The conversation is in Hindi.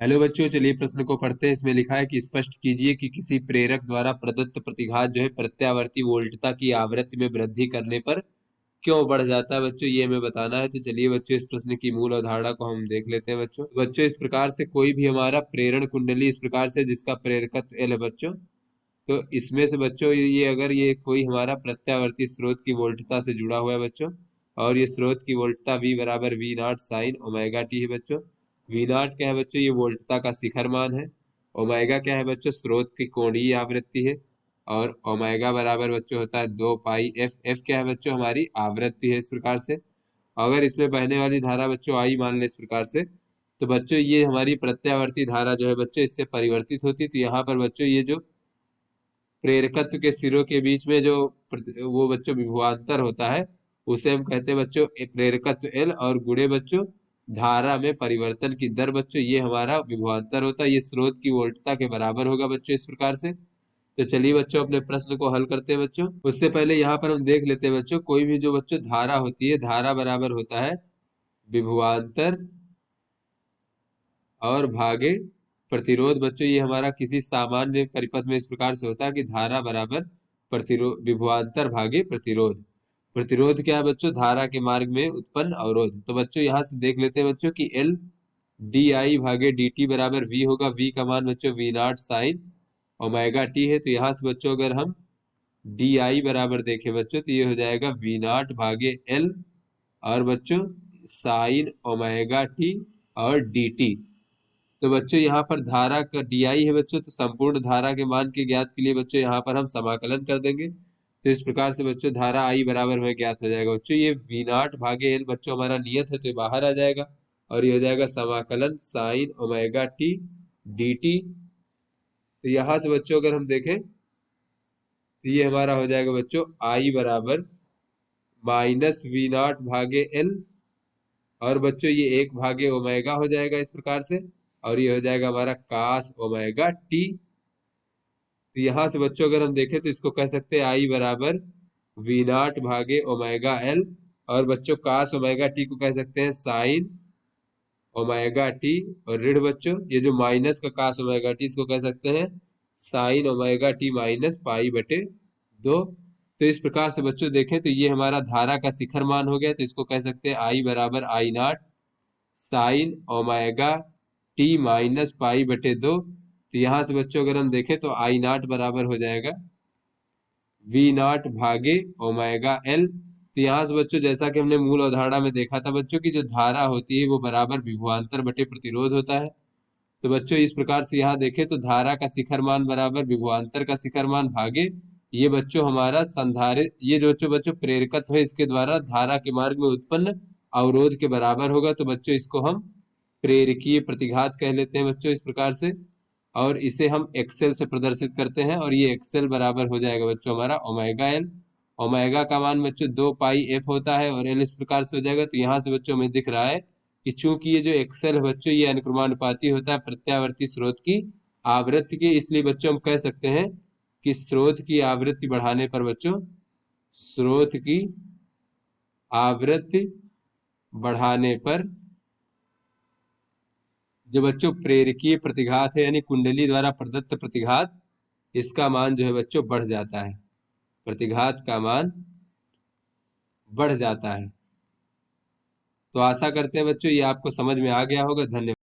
हेलो बच्चों, चलिए प्रश्न को पढ़ते हैं। इसमें लिखा है कि स्पष्ट कीजिए कि किसी प्रेरक द्वारा प्रदत्त प्रतिघात जो है प्रत्यावर्ती वोल्टता की आवृत्ति में वृद्धि करने पर क्यों बढ़ जाता है। बच्चों ये हमें बताना है। तो चलिए बच्चों इस प्रश्न की मूल अवधारणा को हम देख लेते हैं। बच्चों इस प्रकार से कोई भी हमारा प्रेरण कुंडली इस प्रकार से जिसका प्रेरकत्व एल है बच्चों, तो इसमें से बच्चों ये अगर ये कोई हमारा प्रत्यावर्ती स्रोत की वोल्टता से जुड़ा हुआ है बच्चों, और ये स्रोत की वोल्टता V बराबर V not sine omega T है बच्चों। V नॉट क्या है बच्चों, ये वोल्टता का शिखर मान है। ओमेगा क्या है बच्चों, स्रोत की कोणीय आवृत्ति है। और ओमेगा बराबर बच्चों होता है 2 पाई एफ क्या है बच्चों, हमारी आवृत्ति है। इस प्रकार से अगर इसमें बहने वाली धारा बच्चों आई मान ले इस प्रकार से, तो बच्चों ये हमारी प्रत्यावर्ती धारा जो है बच्चों इससे परिवर्तित होती। तो यहाँ पर बच्चों ये जो प्रेरकत्व के सिरों के बीच में जो वो बच्चों विभवांतर होता है, उसे हम कहते हैं बच्चों प्रेरकत्व एल, और गुणे बच्चों धारा में परिवर्तन की दर बच्चों, ये हमारा विभवांतर होता है। ये स्रोत की वोल्टता के बराबर होगा बच्चों इस प्रकार से। तो चलिए बच्चों अपने प्रश्न को हल करते हैं बच्चों। उससे पहले यहाँ पर हम देख लेते हैं बच्चों, कोई भी जो बच्चों धारा होती है, धारा बराबर होता है विभवांतर और भागे प्रतिरोध। बच्चों ये हमारा किसी सामान्य परिपथ में इस प्रकार से होता है कि धारा बराबर प्रतिरोध विभवांतर भागे प्रतिरोध। प्रतिरोध क्या है बच्चों, धारा के मार्ग में उत्पन्न अवरोध। तो बच्चों यहाँ से देख लेते हैं बच्चों कि एल डी आई भागे डी टी बराबर वी होगा। वी का मान बच्चों V naught sine omega T है। तो यहाँ से बच्चों अगर हम डी आई बराबर देखें बच्चों, तो ये हो जाएगा वी नॉट भागे एल, और बच्चों साइन ओमेगा टी और डी टी। तो बच्चों यहाँ पर धारा का डी आई है बच्चों, तो संपूर्ण धारा के मान के ज्ञात के लिए बच्चों यहाँ पर हम समाकलन कर देंगे। तो इस प्रकार से बच्चों धारा आई बराबर में ज्ञात हो जाएगा बच्चों, ये वी नॉट भागे एल बच्चों हमारा नियत है तो ये बाहर आ जाएगा, और ये हो जाएगा समाकलन sign omega T D T. तो यहाँ से बच्चों अगर हम देखें तो ये हमारा हो जाएगा बच्चों आई बराबर माइनस वी नॉट भागे एल, और बच्चों ये 1 भागे ओमेगा हो जाएगा इस प्रकार से, और ये हो जाएगा हमारा कास ओमेगा टी। तो यहाँ से बच्चों अगर हम देखें तो इसको कह सकते हैं आई बराबर वी नॉट भागे ओमेगा एल, और बच्चों कास ओमेगा टी को कह सकते हैं साइन ओमेगा टी, और ऋण बच्चों ये जो माइनस का कास ओमेगा टी इसको कह सकते हैं sign omega t minus pi बटे 2। तो इस प्रकार से बच्चों देखें तो ये हमारा धारा का शिखर मान हो गया। तो इसको कह सकते हैं आई बराबर I naught sine omega t minus pi बटे 2। तो यहाँ से बच्चों अगर हम देखें तो आई नॉट बराबर हो जाएगा वी नॉट भागे ओमेगा एल। तो यहाँ से बच्चों जैसा कि हमने मूल अवधारणा में देखा था बच्चों की जो धारा होती है वो बराबर विभवांतर बटे प्रतिरोध होता है। तो बच्चों इस प्रकार से यहाँ देखें तो धारा का शिखर मान बराबर विभवांतर का शिखर मान भागे ये बच्चों हमारा संधारित, ये जो बच्चों बच्चों प्रेरकत्व है इसके द्वारा धारा के मार्ग में उत्पन्न अवरोध के बराबर होगा। तो बच्चों इसको हम प्रेरकीय प्रतिघात कह लेते हैं बच्चों इस प्रकार से, और इसे हम एक्सेल से प्रदर्शित करते हैं, और ये एक्सेल बराबर हो जाएगा बच्चों हमारा ओमेगा एल। ओमेगा का मान बच्चों 2 पाई एफ होता है, और एल इस प्रकार से हो जाएगा। तो यहाँ से बच्चों हमें दिख रहा है कि चूंकि ये जो एक्सेल है बच्चों ये अनुक्रमानुपाती होता है प्रत्यावर्ती स्रोत की आवृत्ति के, इसलिए बच्चों हम कह सकते हैं कि स्रोत की आवृत्ति बढ़ाने पर बच्चों स्रोत की आवृत्ति बढ़ाने पर जो बच्चों प्रेरकीय प्रतिघात है यानी कुंडली द्वारा प्रदत्त प्रतिघात, इसका मान जो है बच्चों बढ़ जाता है। प्रतिघात का मान बढ़ जाता है। तो आशा करते हैं बच्चों ये आपको समझ में आ गया होगा। धन्यवाद।